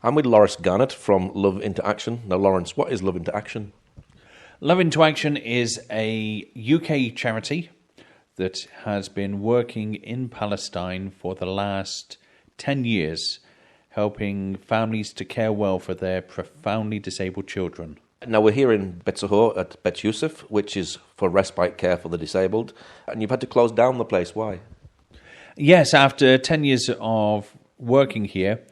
I'm with Laurence Garnet from Love into Action. Now, Laurence, what is Love into Action? Love into Action is a UK charity that has been working in Palestine for the last 10 years, helping families to care well for their profoundly disabled children. Now, we're here in Beit Sahour at Beit Yusuf, which is for respite care for the disabled, and you've had to close down the place. Why? Yes, after 10 years of working here,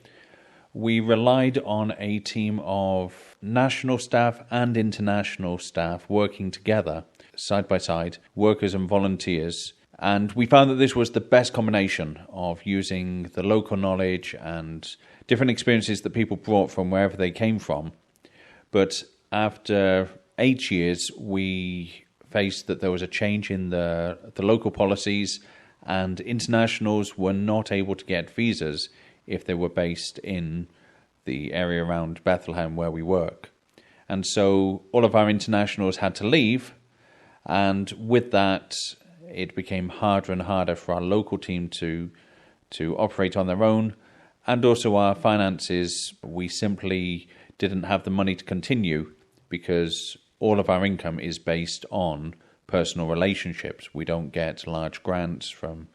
we relied on a team of national staff and international staff working together, side by side, workers and volunteers. And we found that this was the best combination of using the local knowledge and different experiences that people brought from wherever they came from. But after 8 years, we faced that there was a change in the local policies, and internationals were not able to get visas if they were based in the area around Bethlehem where we work. And so all of our internationals had to leave, and with that, it became harder and harder for our local team to operate on their own, and also our finances. We simply didn't have the money to continue because all of our income is based on personal relationships. We don't get large grants from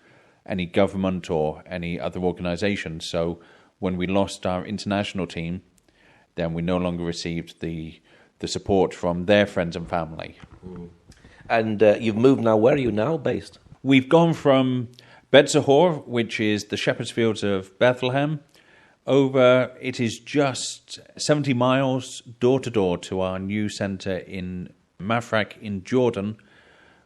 any government or any other organization. So when we lost our international team, then we no longer received the support from their friends and family. And you've moved now. Where are you now based? We've gone from Beit Sahour, which is the shepherd's fields of Bethlehem, over, it is just 70 miles door to door to our new centre in Mafrak in Jordan,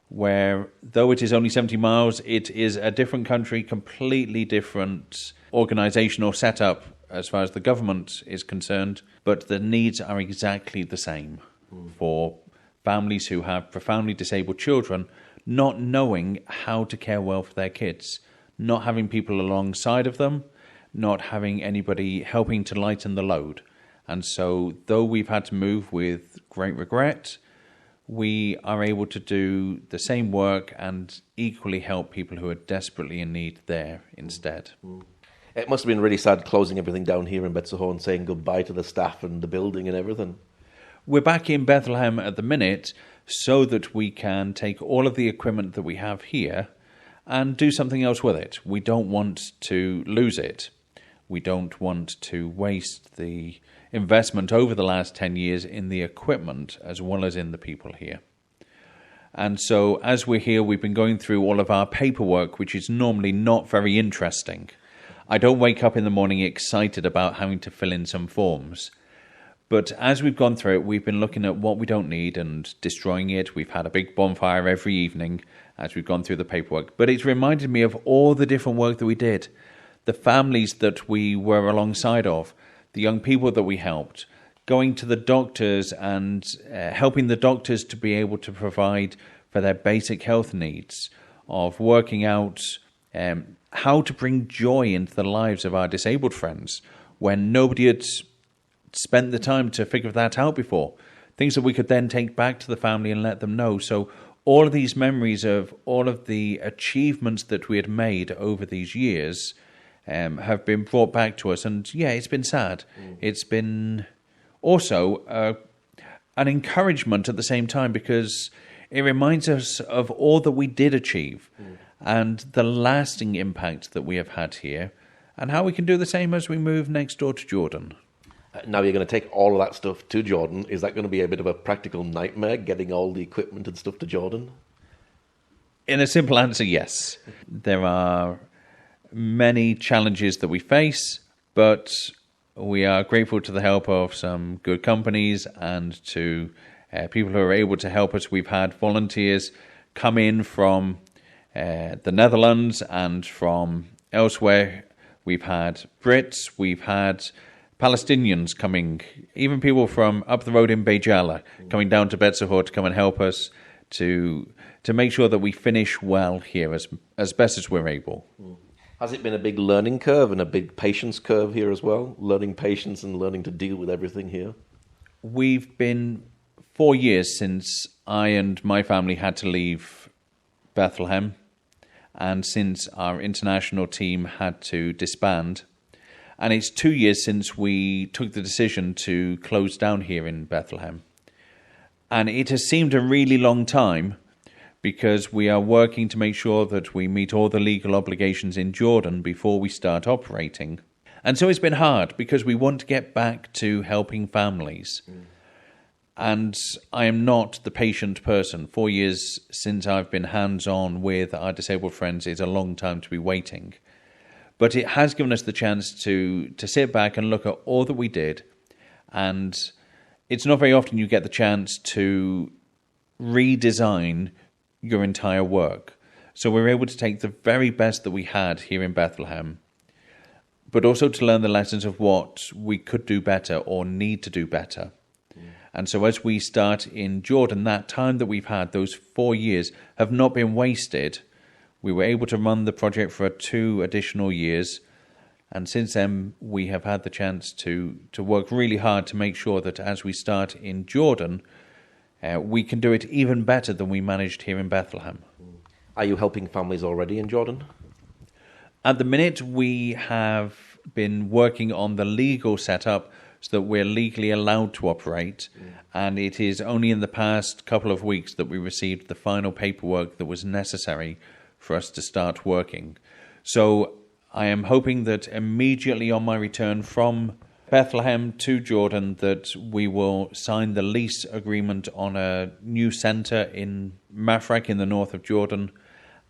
where, though it is only 70 miles, it is a different country, completely different organisational setup as far as the government is concerned, but the needs are exactly the same for families who have profoundly disabled children, not knowing how to care well for their kids, not having people alongside of them, not having anybody helping to lighten the load. And so, though we've had to move with great regret, we are able to do the same work and equally help people who are desperately in need there instead. It must have been really sad closing everything down here in Beit Sahour and saying goodbye to the staff and the building and everything. We're back in Bethlehem at the minute so that we can take all of the equipment that we have here and do something else with it. We don't want to lose it. We don't want to waste the investment over the last 10 years in the equipment as well as in the people here. And so as we're here, we've been going through all of our paperwork, which is normally not very interesting. I don't wake up in the morning excited about having to fill in some forms. But as we've gone through it, we've been looking at what we don't need and destroying it. We've had a big bonfire every evening as we've gone through the paperwork. But it's reminded me of all the different work that we did, the families that we were alongside of, the young people that we helped, going to the doctors and helping the doctors to be able to provide for their basic health needs, of working out how to bring joy into the lives of our disabled friends when nobody had spent the time to figure that out before. Things that we could then take back to the family and let them know. So all of these memories of all of the achievements that we had made over these years have been brought back to us. And yeah, it's been sad. It's been also an encouragement at the same time, because it reminds us of all that we did achieve and the lasting impact that we have had here, and how we can do the same as we move next door to Jordan. Now you're going to take all of that stuff to Jordan. Is that going to be a bit of a practical nightmare, getting all the equipment and stuff to Jordan? In a simple answer, yes. There are many challenges that we face, but we are grateful to the help of some good companies and to people who are able to help us. We've had volunteers come in from the Netherlands and from elsewhere. We've had Brits, we've had Palestinians coming, even people from up the road in Beit Sahour coming down to Beit Sahour to come and help us to make sure that we finish well here as best as we're able. Has it been a big learning curve and a big patience curve here as well? Learning patience and learning to deal with everything here? We've been 4 years since I and my family had to leave Bethlehem, and since our international team had to disband. And it's 2 years since we took the decision to close down here in Bethlehem. And it has seemed a really long time because we are working to make sure that we meet all the legal obligations in Jordan before we start operating. And so it's been hard because we want to get back to helping families. And I am not the patient person. 4 years since I've been hands-on with our disabled friends is a long time to be waiting. But it has given us the chance to sit back and look at all that we did. And it's not very often you get the chance to redesign your entire work. So we're able to take the very best that we had here in Bethlehem, but also to learn the lessons of what we could do better or need to do better. And so as we start in Jordan, that time that we've had, those 4 years, have not been wasted. We were able to run the project for 2 additional years. And since then, we have had the chance to work really hard to make sure that as we start in Jordan, we can do it even better than we managed here in Bethlehem. Are you helping families already in Jordan? At the minute, we have been working on the legal setup so that we're legally allowed to operate. And it is only in the past couple of weeks that we received the final paperwork that was necessary for us to start working. So I am hoping that immediately on my return from Bethlehem to Jordan that we will sign the lease agreement on a new centre in Mafrak in the north of Jordan,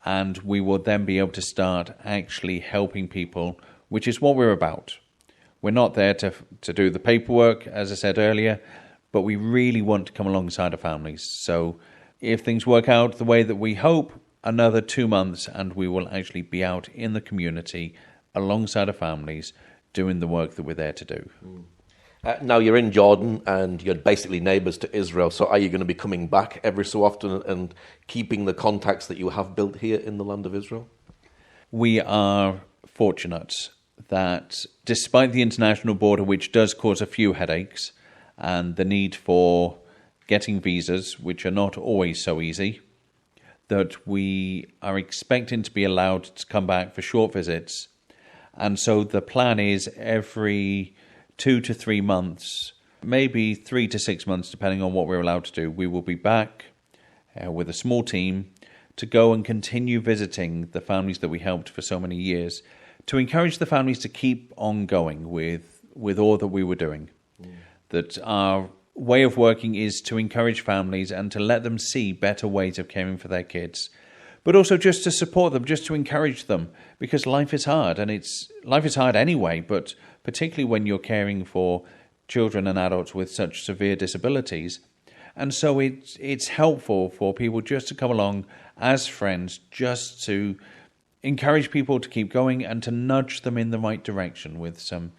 and we will then be able to start actually helping people, which is what we're about. We're not there to do the paperwork, as I said earlier, but we really want to come alongside of families. So if things work out the way that we hope, another 2 months and we will actually be out in the community alongside of families doing the work that we're there to do. Now you're in Jordan and you're basically neighbours to Israel, so are you going to be coming back every so often and keeping the contacts that you have built here in the land of Israel? We are fortunate that despite the international border, which does cause a few headaches, and the need for getting visas, which are not always so easy, that we are expecting to be allowed to come back for short visits. And so the plan is every 2 to 3 months, maybe 3 to 6 months, depending on what we're allowed to do, we will be back with a small team to go and continue visiting the families that we helped for so many years, to encourage the families to keep on going with all that we were doing. That our way of working is to encourage families and to let them see better ways of caring for their kids, but also just to support them, just to encourage them, because life is hard, and life is hard anyway, but particularly when you're caring for children and adults with such severe disabilities. And so it's helpful for people just to come along as friends, just to encourage people to keep going and to nudge them in the right direction with some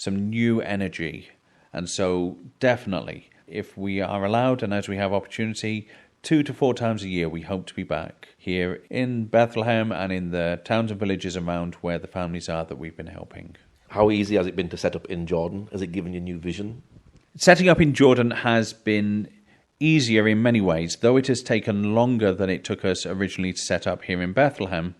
new energy. And so definitely, if we are allowed and as we have opportunity, 2 to 4 times a year, we hope to be back here in Bethlehem and in the towns and villages around where the families are that we've been helping. How easy has it been to set up in Jordan? Has it given you new vision? Setting up in Jordan has been easier in many ways, though it has taken longer than it took us originally to set up here in Bethlehem.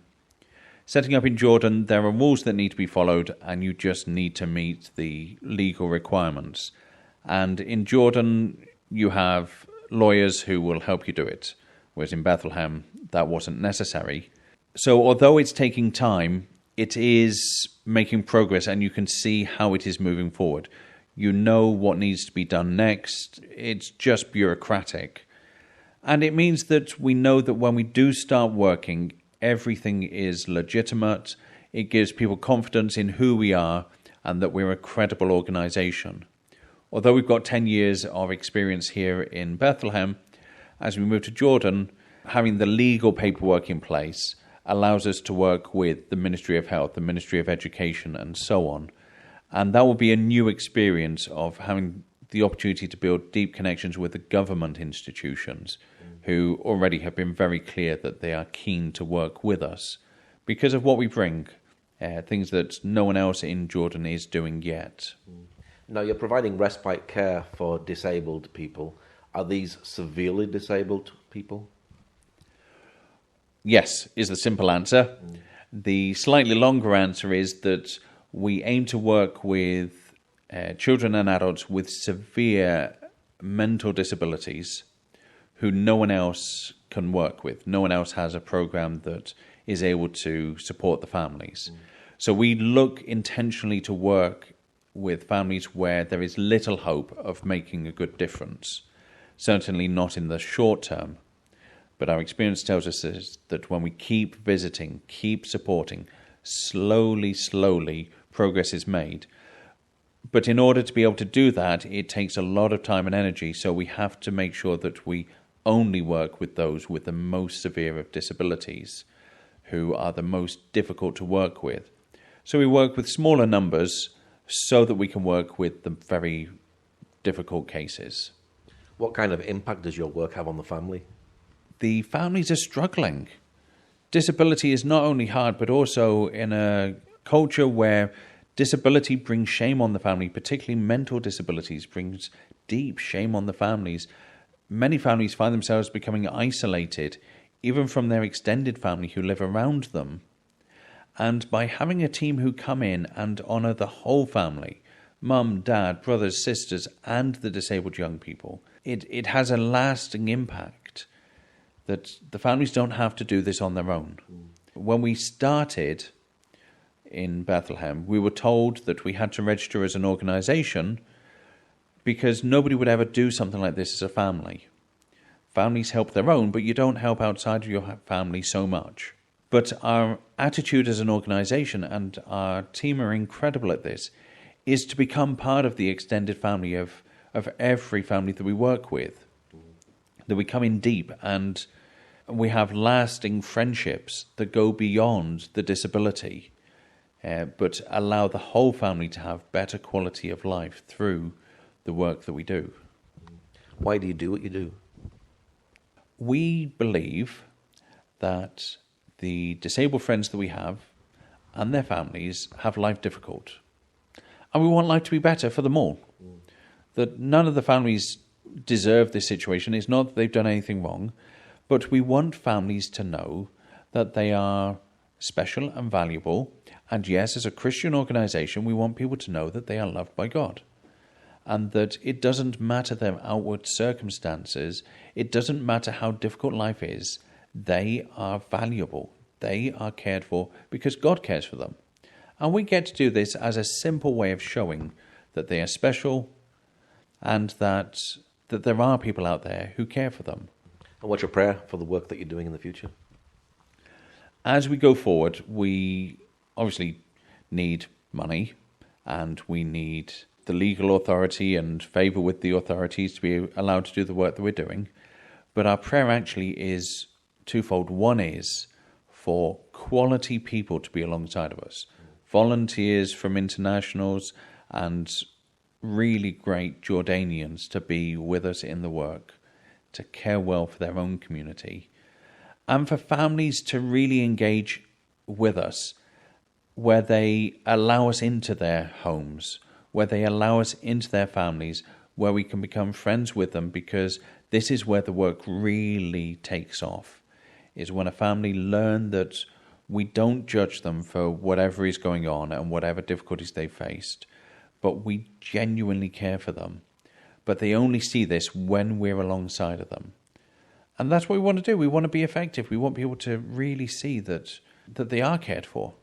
Setting up in Jordan, there are rules that need to be followed, and you just need to meet the legal requirements. And in Jordan, you have lawyers who will help you do it, whereas in Bethlehem, that wasn't necessary. So although it's taking time, it is making progress, and you can see how it is moving forward. You know what needs to be done next. It's just bureaucratic. And it means that we know that when we do start working, everything is legitimate. It gives people confidence in who we are and that we're a credible organisation. Although we've got 10 years of experience here in Bethlehem, as we move to Jordan, having the legal paperwork in place allows us to work with the Ministry of Health, the Ministry of Education, and so on. And that will be a new experience of having the opportunity to build deep connections with the government institutions who already have been very clear that they are keen to work with us because of what we bring, things that no one else in Jordan is doing yet. Now, you're providing respite care for disabled people. Are these severely disabled people? Yes, is the simple answer. The slightly longer answer is that We aim to work with children and adults with severe mental disabilities who no one else can work with. No one else has a program that is able to support the families. So we look intentionally to work with families where there is little hope of making a good difference. Certainly not in the short term. But our experience tells us that when we keep visiting, keep supporting, slowly, progress is made. But in order to be able to do that, it takes a lot of time and energy. So we have to make sure that we only work with those with the most severe of disabilities, who are the most difficult to work with. So we work with smaller numbers so that we can work with the very difficult cases. What kind of impact does your work have on the family? The families are struggling. Disability is not only hard, but also in a culture where disability brings shame on the family, particularly mental disabilities brings deep shame on the families. Many families find themselves becoming isolated, even from their extended family who live around them. And by having a team who come in and honour the whole family, mum, dad, brothers, sisters, and the disabled young people, it has a lasting impact that the families don't have to do this on their own. When we started in Bethlehem, we were told that we had to register as an organisation because nobody would ever do something like this as a family. Families help their own, but you don't help outside of your family so much. But our attitude as an organisation, and our team are incredible at this, is to become part of the extended family of every family that we work with. That we come in deep and we have lasting friendships that go beyond the disability, but allow the whole family to have better quality of life through the work that we do. Why do you do what you do? We believe that the disabled friends that we have and their families have life difficult. And we want life to be better for them all. That none of the families deserve this situation. It's not that they've done anything wrong, but we want families to know that they are special and valuable. And yes, as a Christian organisation, we want people to know that they are loved by God. And that it doesn't matter their outward circumstances, it doesn't matter how difficult life is, they are valuable, they are cared for because God cares for them. And we get to do this as a simple way of showing that they are special and that there are people out there who care for them. And what's your prayer for the work that you're doing in the future? As we go forward, we obviously need money and we need the legal authority and favour with the authorities to be allowed to do the work that we're doing. But our prayer actually is twofold. One is for quality people to be alongside of us. Volunteers from internationals and really great Jordanians to be with us in the work, to care well for their own community. And for families to really engage with us where they allow us into their homes, where they allow us into their families, where we can become friends with them, because this is where the work really takes off, is when a family learn that we don't judge them for whatever is going on and whatever difficulties they faced, but we genuinely care for them. But they only see this when we're alongside of them. And that's what we want to do. We want to be effective. We want people to really see that they are cared for,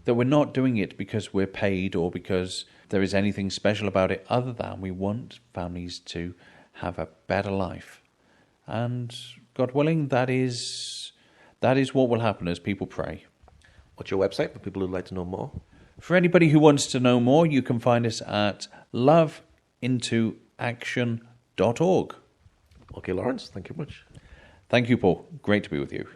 that we're not doing it because we're paid or because there is anything special about it, other than we want families to have a better life. And God willing, that is what will happen as people pray. What's your website for people who'd like to know more? For anybody who wants to know more, you can find us at loveintoaction.org. Okay, Laurence, thank you much. Thank you, Paul. Great to be with you.